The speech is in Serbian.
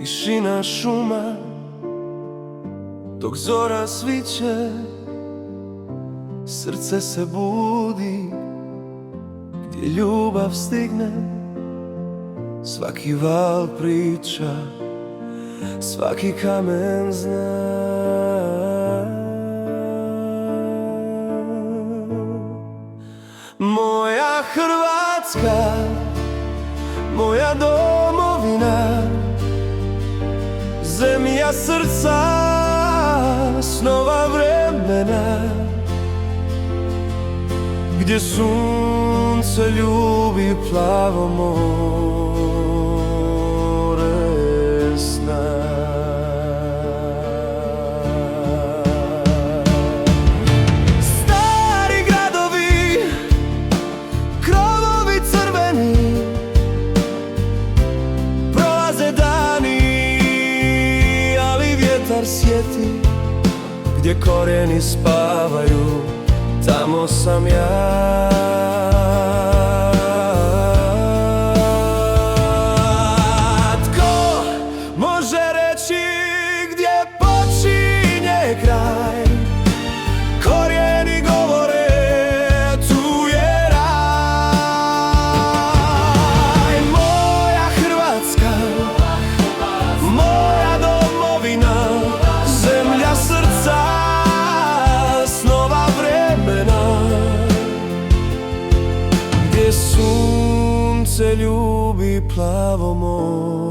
tišina šuma, dok zora sviće, srce se budi, gdje ljubav stigne, svaki val priča, svaki kamen zna. Moja Hrvatska, moja domovina, zemlja srca, snova vremena, gdje sunce ljubi plavo more sna. Stari gradovi, krovovi crveni, prolaze dani, ali vjetar sjeti, gdje korijeni spavaju, tamo sam ja. Tko može reći gdje počinje kraj? Korijeni govore, tu je raj. Moja Hrvatska, moja domovina, zemlja srca, snova vremena, gdje sunce ljubi plavo more.